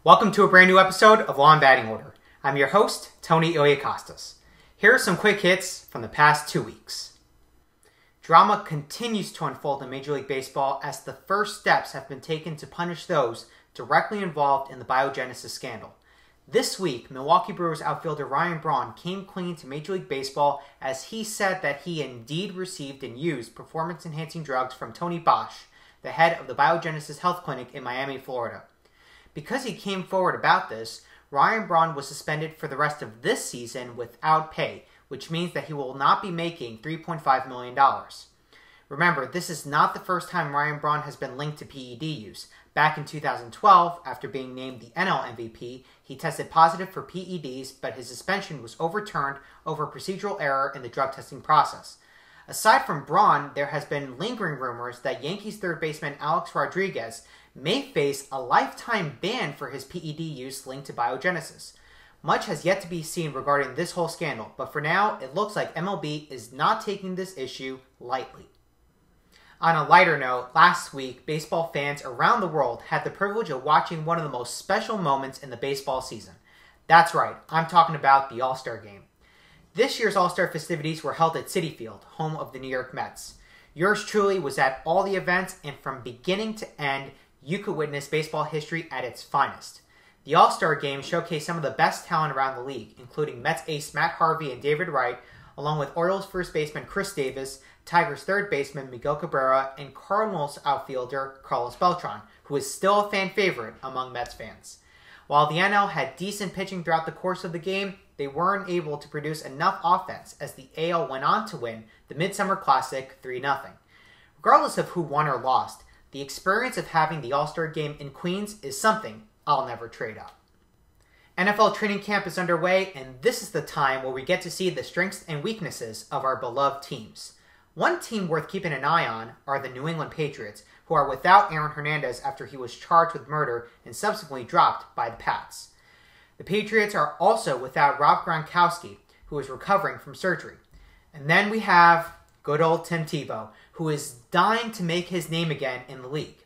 Welcome to a brand new episode of Law and Batting Order. I'm your host, Tony Iliakostas. Here are some quick hits from the past 2 weeks. Drama continues to unfold in Major League Baseball as the first steps have been taken to punish those directly involved in the Biogenesis scandal. This week, Milwaukee Brewers outfielder Ryan Braun came clean to Major League Baseball as he said that he indeed received and used performance-enhancing drugs from Tony Bosch, the head of the Biogenesis Health Clinic in Miami, Florida. Because he came forward about this, Ryan Braun was suspended for the rest of this season without pay, which means that he will not be making $3.5 million. Remember, this is not the first time Ryan Braun has been linked to PED use. Back in 2012, after being named the NL MVP, he tested positive for PEDs, but his suspension was overturned over procedural error in the drug testing process. Aside from Braun, there has been lingering rumors that Yankees third baseman Alex Rodriguez may face a lifetime ban for his PED use linked to Biogenesis. Much has yet to be seen regarding this whole scandal, but for now, it looks like MLB is not taking this issue lightly. On a lighter note, last week, baseball fans around the world had the privilege of watching one of the most special moments in the baseball season. That's right, I'm talking about the All-Star Game. This year's All-Star festivities were held at Citi Field, home of the New York Mets. Yours truly was at all the events, and from beginning to end, you could witness baseball history at its finest. The All-Star Game showcased some of the best talent around the league, including Mets ace Matt Harvey and David Wright, along with Orioles first baseman Chris Davis, Tigers third baseman Miguel Cabrera, and Cardinals outfielder Carlos Beltran, who is still a fan favorite among Mets fans. While the NL had decent pitching throughout the course of the game, they weren't able to produce enough offense as the AL went on to win the Midsummer Classic 3-0. Regardless of who won or lost, the experience of having the All-Star Game in Queens is something I'll never trade up. NFL training camp is underway, and this is the time where we get to see the strengths and weaknesses of our beloved teams. One team worth keeping an eye on are the New England Patriots, who are without Aaron Hernandez after he was charged with murder and subsequently dropped by the Pats. The Patriots are also without Rob Gronkowski, who is recovering from surgery. And then we have good old Tim Tebow, who is dying to make his name again in the league.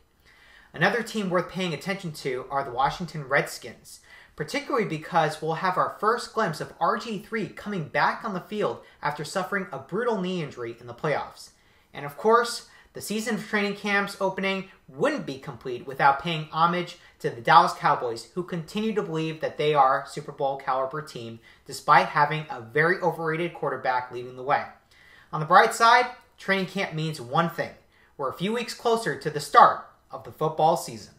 Another team worth paying attention to are the Washington Redskins, particularly because we'll have our first glimpse of RG3 coming back on the field after suffering a brutal knee injury in the playoffs. And of course, the season of training camps opening wouldn't be complete without paying homage to the Dallas Cowboys, who continue to believe that they are a Super Bowl caliber team despite having a very overrated quarterback leading the way. On the bright side, training camp means one thing: we're a few weeks closer to the start of the football season.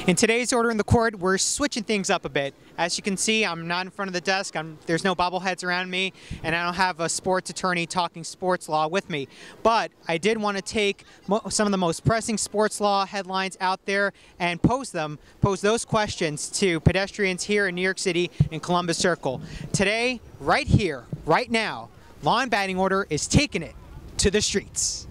In today's Order in the Court, we're switching things up a bit. As you can see, I'm not in front of the desk, there's no bobbleheads around me, and I don't have a sports attorney talking sports law with me. But I did want to take some of the most pressing sports law headlines out there and pose those questions to pedestrians here in New York City in Columbus Circle. Today, right here, right now, Law and Batting Order is taking it to the streets.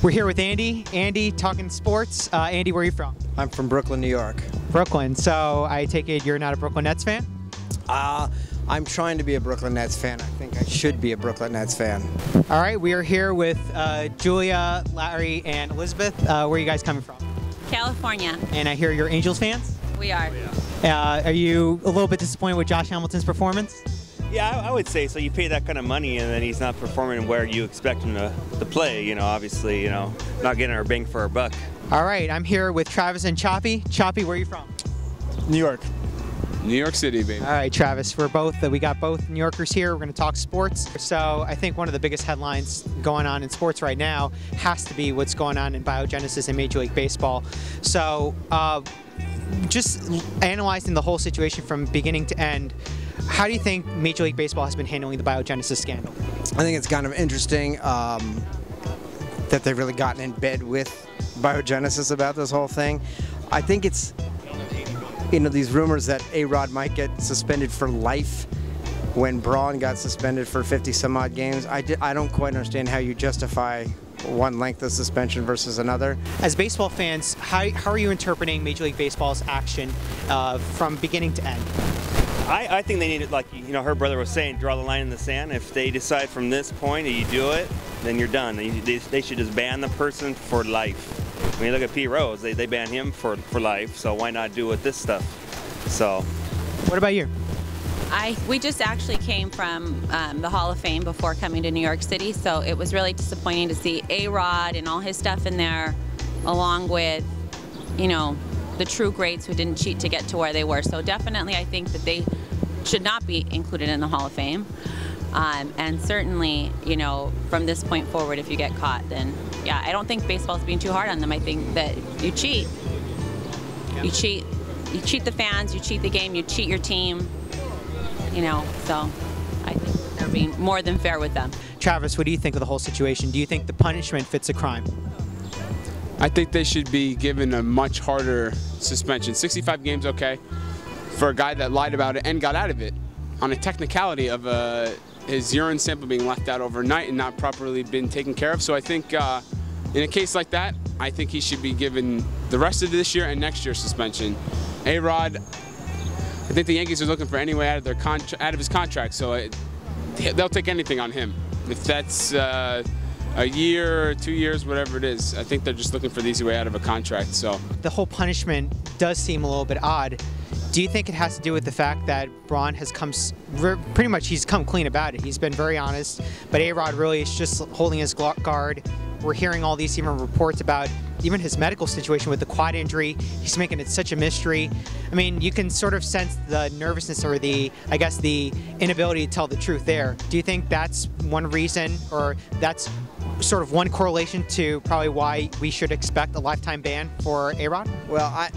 We're here with Andy. Andy, talking sports. Andy, where are you from? I'm from Brooklyn, New York. Brooklyn. So I take it you're not a Brooklyn Nets fan? I'm trying to be a Brooklyn Nets fan. I think I should be a Brooklyn Nets fan. All right, we are here with Julia, Larry, and Elizabeth. Where are you guys coming from? California. And I hear you're Angels fans? We are. Are you a little bit disappointed with Josh Hamilton's performance? Yeah, I would say so. You pay that kind of money and then he's not performing where you expect him to play, obviously, not getting our bang for our buck. All right, I'm here with Travis and Choppy. Choppy, where are you from? New York. New York City, baby. All right, Travis, we got both New Yorkers here. We're going to talk sports. So I think one of the biggest headlines going on in sports right now has to be what's going on in biogenesis in Major League Baseball. So just analyzing the whole situation from beginning to end, how do you think Major League Baseball has been handling the Biogenesis scandal? I think it's kind of interesting that they've really gotten in bed with Biogenesis about this whole thing. I think it's, these rumors that A-Rod might get suspended for life when Braun got suspended for 50 some odd games. I don't quite understand how you justify one length of suspension versus another. As baseball fans, how are you interpreting Major League Baseball's action from beginning to end? I think they need it, like her brother was saying, draw the line in the sand. If they decide from this point that you do it, then you're done. They should just ban the person for life. When you look at Pete Rose, they ban him for life, so why not do with this stuff? So. What about you? We just actually came from the Hall of Fame before coming to New York City, so it was really disappointing to see A-Rod and all his stuff in there, along with, the true greats who didn't cheat to get to where they were. So definitely I think that they should not be included in the Hall of Fame. And certainly, from this point forward, if you get caught, then yeah, I don't think baseball's being too hard on them. I think that you cheat. You cheat the fans, you cheat the game, you cheat your team. So I think they're being more than fair with them. Travis, what do you think of the whole situation? Do you think the punishment fits a crime? I think they should be given a much harder suspension. 65 games, okay, for a guy that lied about it and got out of it on a technicality of his urine sample being left out overnight and not properly been taken care of. So I think in a case like that, I think he should be given the rest of this year and next year's suspension. A-Rod, I think the Yankees are looking for any way out of his contract, so they'll take anything on him. If that's a year, 2 years, whatever it is, I think they're just looking for the easy way out of a contract. So the whole punishment does seem a little bit odd. Do you think it has to do with the fact that Braun has he's come clean about it? He's been very honest, but A-Rod really is just holding his guard. We're hearing all these even reports about even his medical situation with the quad injury. He's making it such a mystery. I mean, you can sort of sense the nervousness or the inability to tell the truth there. Do you think that's one reason, or that's sort of one correlation to probably why we should expect a lifetime ban for A-Rod? Well,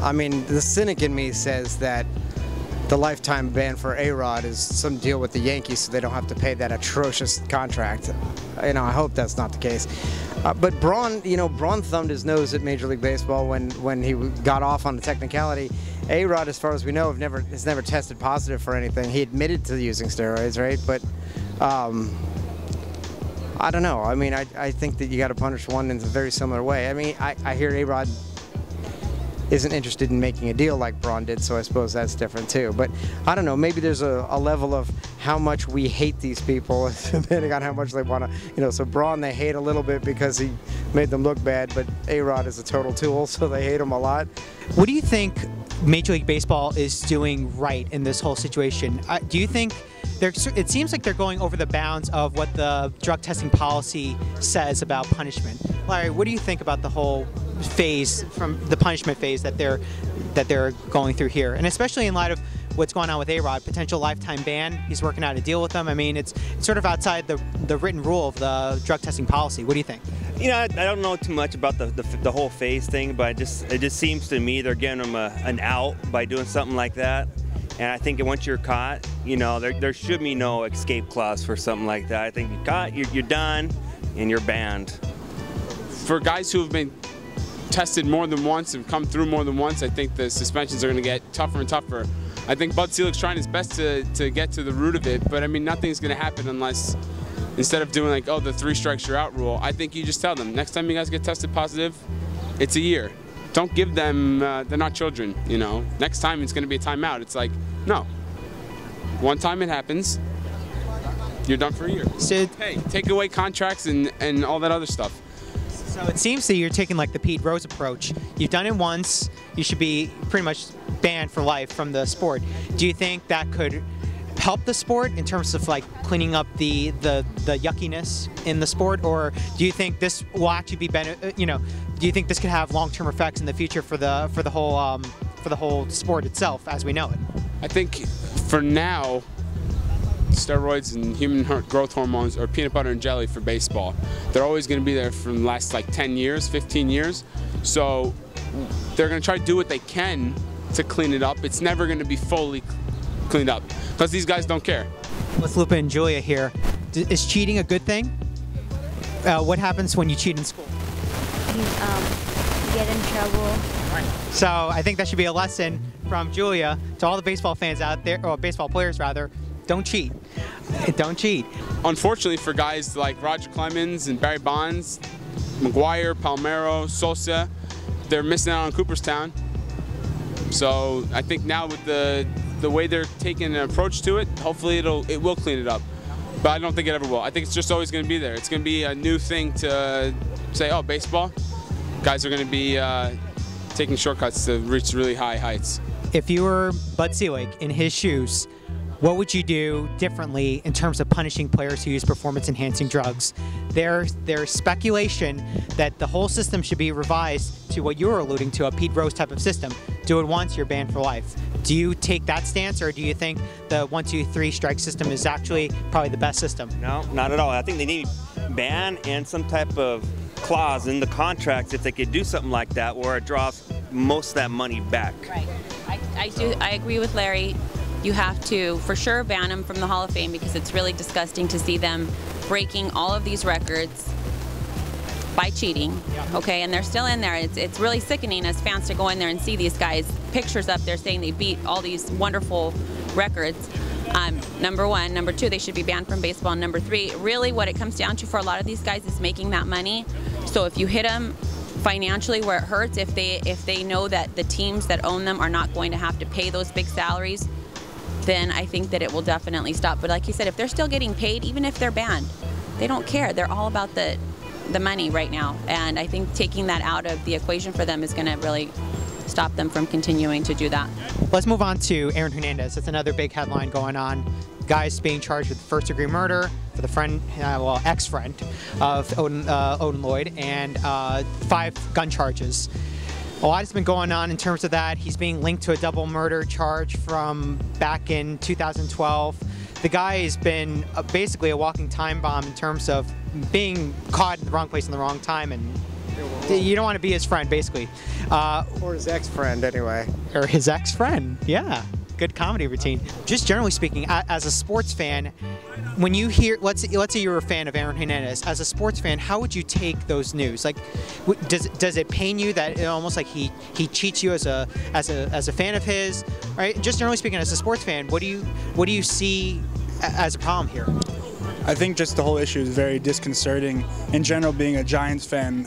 I mean, the cynic in me says that the lifetime ban for A-Rod is some deal with the Yankees so they don't have to pay that atrocious contract. I hope that's not the case. But Braun, Braun thumbed his nose at Major League Baseball when he got off on the technicality. A-Rod, as far as we know, has never tested positive for anything. He admitted to using steroids, right? But I don't know. I mean, I think that you got to punish one in a very similar way. I mean, I hear A-Rod isn't interested in making a deal like Braun did, so I suppose that's different too. But I don't know, maybe there's a level of how much we hate these people depending on how much they want to, so Braun they hate a little bit because he made them look bad, but A-Rod is a total tool, so they hate him a lot. What do you think Major League Baseball is doing right in this whole situation? Do you think it seems like they're going over the bounds of what the drug testing policy says about punishment? Larry, what do you think about the whole phase, from the punishment phase that they're going through here, and especially in light of what's going on with A-Rod, potential lifetime ban? He's working out a deal with them. I mean, it's sort of outside the written rule of the drug testing policy. What do you think? I don't know too much about the whole phase thing, but it just seems to me they're giving them an out by doing something like that. And I think once you're caught, there should be no escape clause for something like that. I think you're caught, you're done, and you're banned. For guys who have been tested more than once and come through more than once, I think the suspensions are going to get tougher and tougher. I think Bud Selig's trying his best to get to the root of it, but I mean, nothing's going to happen unless, instead of doing like, the 3 strikes you're out rule, I think you just tell them, next time you guys get tested positive, it's a year. Don't give them, they're not children, Next time it's going to be a timeout. It's like, no. One time it happens, you're done for a year. So, hey, take away contracts and all that other stuff. So it seems that you're taking like the Pete Rose approach. You've done it once, you should be pretty much banned for life from the sport. Do you think that could help the sport in terms of like cleaning up the yuckiness in the sport, or do you think this will actually be do you think this could have long-term effects in the future for the whole sport itself as we know it? I think for now, steroids and human growth hormones are peanut butter and jelly for baseball. They're always going to be there for the last like 10 years, 15 years. So they're going to try to do what they can to clean it up. It's never going to be fully cleaned up because these guys don't care. Let's loop in Julia here. Is cheating a good thing? What happens when you cheat in school? You get in trouble. So I think that should be a lesson from Julia to all the baseball fans out there, or baseball players rather. Don't cheat. Don't cheat. Unfortunately for guys like Roger Clemens and Barry Bonds, McGuire, Palmeiro, Sosa, they're missing out on Cooperstown. So I think now with the way they're taking an approach to it, hopefully it will clean it up. But I don't think it ever will. I think it's just always going to be there. It's going to be a new thing to say, oh, baseball, guys are going to be taking shortcuts to reach really high heights. If you were Bud Selig in his shoes, what would you do differently in terms of punishing players who use performance-enhancing drugs? There's speculation that the whole system should be revised to what you were alluding to, a Pete Rose type of system. Do it once, you're banned for life. Do you take that stance, or do you think the 1, 2, 3 strike system is actually probably the best system? No, not at all. I think they need ban and some type of clause in the contracts if they could do something like that where it draws most of that money back. Right. I agree with Larry. You have to, for sure, ban them from the Hall of Fame because it's really disgusting to see them breaking all of these records by cheating, okay, and they're still in there. It's really sickening as fans to go in there and see these guys, pictures up there saying they beat all these wonderful records. Number one. Number two, they should be banned from baseball. And number three, really what it comes down to for a lot of these guys is making that money. So if you hit them financially where it hurts, if they know that the teams that own them are not going to have to pay those big salaries, then I think that it will definitely stop. But like you said, if they're still getting paid, even if they're banned, they don't care. They're all about the money right now. And I think taking that out of the equation for them is going to really stop them from continuing to do that. Let's move on to Aaron Hernandez. That's another big headline going on. Guys being charged with first-degree murder for the friend, ex-friend of Odin Lloyd, and 5 gun charges. A lot has been going on in terms of that. He's being linked to a double murder charge from back in 2012. The guy has been basically a walking time bomb in terms of being caught in the wrong place in the wrong time, and you don't want to be his friend, basically. Or his ex-friend, anyway. Or his ex-friend, yeah. Good comedy routine. Just generally speaking, as a sports fan, when you hear, let's say you're a fan of Aaron Hernandez, as a sports fan, how would you take those news? Like, does it pain you that it almost like he cheats you as a fan of his, right? Just generally speaking, as a sports fan, what do you see as a problem here? I think just the whole issue is very disconcerting. In general, being a Giants fan,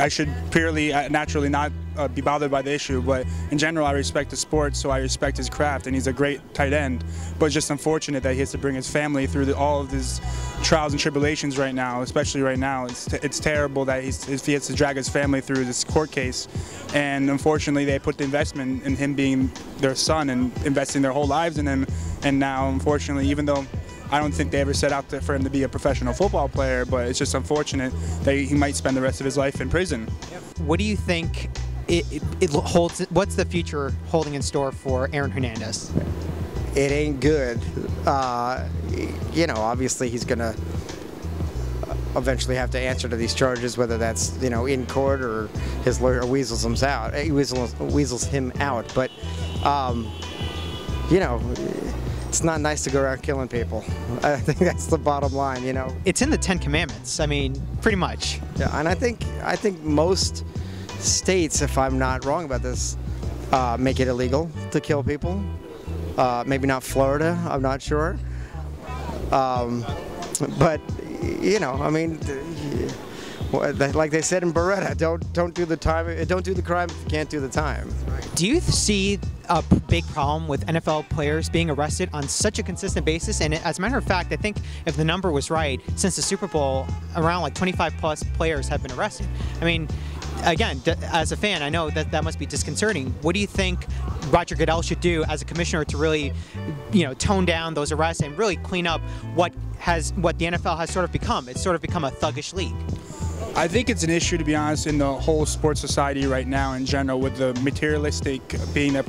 I should purely, naturally not be bothered by the issue, but in general, I respect the sport, so I respect his craft, and he's a great tight end. But it's just unfortunate that he has to bring his family through all of his trials and tribulations right now, especially right now. It's terrible that he has to drag his family through this court case, and unfortunately, they put the investment in him being their son and investing their whole lives in him, and now, unfortunately, even though I don't think they ever set out for him to be a professional football player, but it's just unfortunate that he might spend the rest of his life in prison. What do you think it holds? What's the future holding in store for Aaron Hernandez? It ain't good. Obviously he's going to eventually have to answer to these charges, whether that's, in court or his lawyer weasels him out. Weasels him out. But, it's not nice to go around killing people. I think that's the bottom line, It's in the 10 Commandments. I mean, pretty much. Yeah, and I think most states, if I'm not wrong about this, make it illegal to kill people. Maybe not Florida, I'm not sure. But like they said in Beretta, don't do the time, don't do the crime if you can't do the time. Do you see a big problem with NFL players being arrested on such a consistent basis? And as a matter of fact, I think if the number was right, since the Super Bowl, around like 25 plus players have been arrested. I mean, again, as a fan, I know that must be disconcerting. What do you think Roger Goodell should do as a commissioner to really, tone down those arrests and really clean up what the NFL has sort of become? It's sort of become a thuggish league. I think it's an issue, to be honest, in the whole sports society right now in general, with the materialistic being a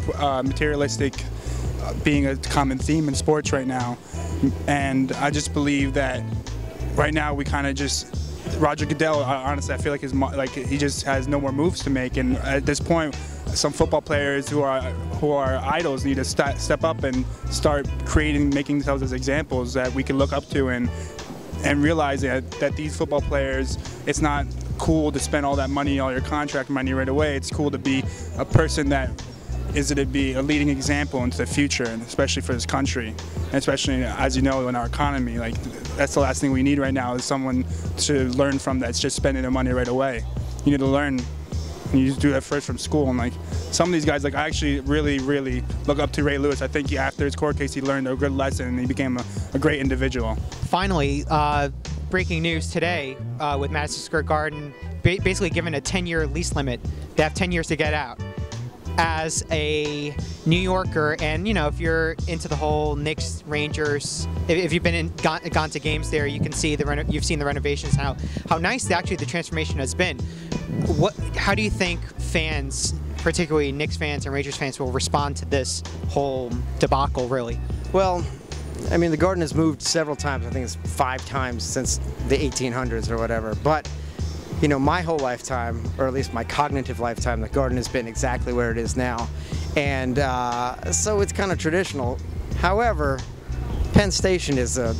common theme in sports right now. And I just believe that right now we kind of just Roger Goodell, honestly, I feel like he just has no more moves to make. And at this point, some football players who are idols need to step up and start making themselves as examples that we can look up to and realize that these football players, it's not cool to spend all that money, all your contract money right away. It's cool to be a person that is to be a leading example into the future, and especially for this country, and especially, as you know, in our economy. Like, that's the last thing we need right now, is someone to learn from that's just spending their money right away. You need to learn, and you do that first from school. And like, some of these guys, like, I actually really look up to Ray Lewis. I think after his court case, he learned a good lesson and he became a great individual. Finally, breaking news today with Madison Square Garden basically given a 10-year lease limit. They have 10 years to get out. As a New Yorker, and if you're into the whole Knicks, Rangers, if you've been gone to games there, you can see you've seen the renovations, how nice actually the transformation has been. How do you think fans, particularly Knicks fans and Rangers fans, will respond to this whole debacle, really? Well, I mean, the Garden has moved several times. I think it's 5 times since the 1800s or whatever. But my whole lifetime, or at least my cognitive lifetime, the Garden has been exactly where it is now. And so it's kind of traditional. However, Penn Station is a,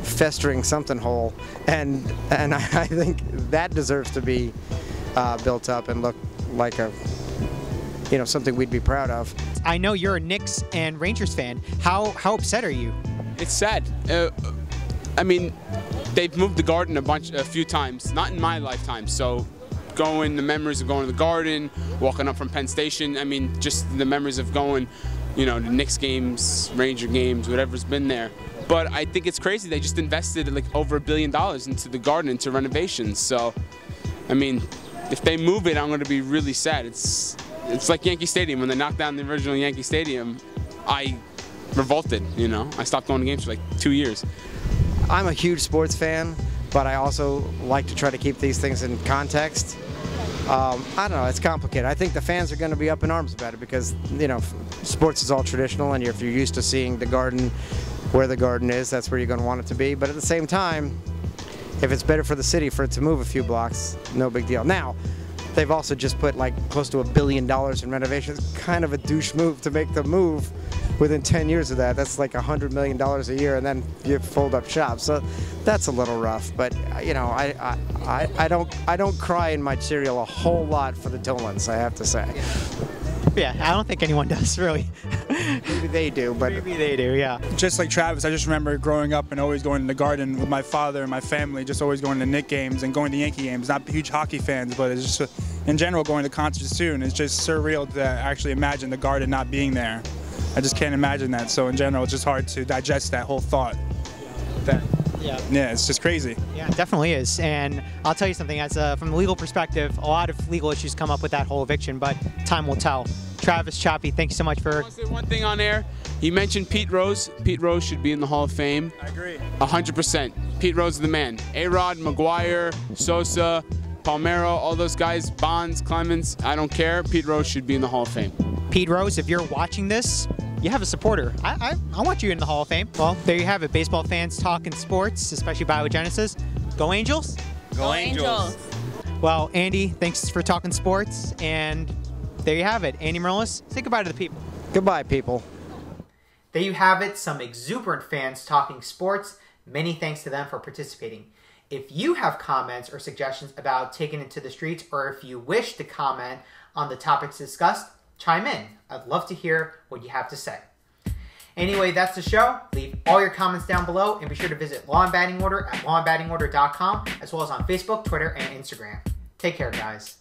festering something hole. And I think that deserves to be built up and look like something we'd be proud of. I know you're a Knicks and Rangers fan. How upset are you? It's sad. I mean, they've moved the Garden a few times, not in my lifetime. So the memories of going to the Garden, walking up from Penn Station, I mean, just the memories of going, the Knicks games, Ranger games, whatever's been there. But I think it's crazy. They just invested like over $1 billion into the Garden, into renovations. So, I mean, if they move it, I'm going to be really sad. It's like Yankee Stadium. When they knocked down the original Yankee Stadium, I revolted, I stopped going to games for like 2 years. I'm a huge sports fan, but I also like to try to keep these things in context. I don't know, it's complicated. I think the fans are going to be up in arms about it because, sports is all traditional, and if you're used to seeing the Garden where the Garden is, that's where you're going to want it to be. But at the same time, if it's better for the city for it to move a few blocks, no big deal. Now, they've also just put like close to $1 billion in renovations. Kind of a douche move to make the move within 10 years of that. That's like $100 million a year, and then you fold up shop. So that's a little rough. But I don't cry in my cereal a whole lot for the Dolans, I have to say. Yeah, I don't think anyone does, really. Maybe they do, but maybe they do, yeah. Just like Travis, I just remember growing up and always going to the Garden with my father and my family, just always going to Knicks games and going to Yankee games. Not huge hockey fans, but it's just, in general, going to concerts too. And it's just surreal to actually imagine the Garden not being there. I just can't imagine that. So in general, it's just hard to digest that whole thought. Yeah, it's just crazy. Yeah, it definitely is. And I'll tell you something, from the legal perspective, a lot of legal issues come up with that whole eviction, but time will tell. Travis, Choppy, thank you so much for... I want to say one thing on air. He mentioned Pete Rose. Pete Rose should be in the Hall of Fame. I agree. 100%. Pete Rose is the man. A-Rod, McGuire, Sosa, Palmeiro, all those guys, Bonds, Clemens, I don't care. Pete Rose should be in the Hall of Fame. Pete Rose, if you're watching this, you have a supporter. I want you in the Hall of Fame. Well, there you have it. Baseball fans talking sports, especially Biogenesis. Go Angels. Go Angels. Well, Andy, thanks for talking sports. And there you have it. Andy Merlis, say goodbye to the people. Goodbye, people. There you have it. Some exuberant fans talking sports. Many thanks to them for participating. If you have comments or suggestions about taking it to the streets, or if you wish to comment on the topics discussed, chime in. I'd love to hear what you have to say. Anyway, that's the show. Leave all your comments down below, and be sure to visit Law and Batting Order at lawandbattingorder.com, as well as on Facebook, Twitter, and Instagram. Take care, guys.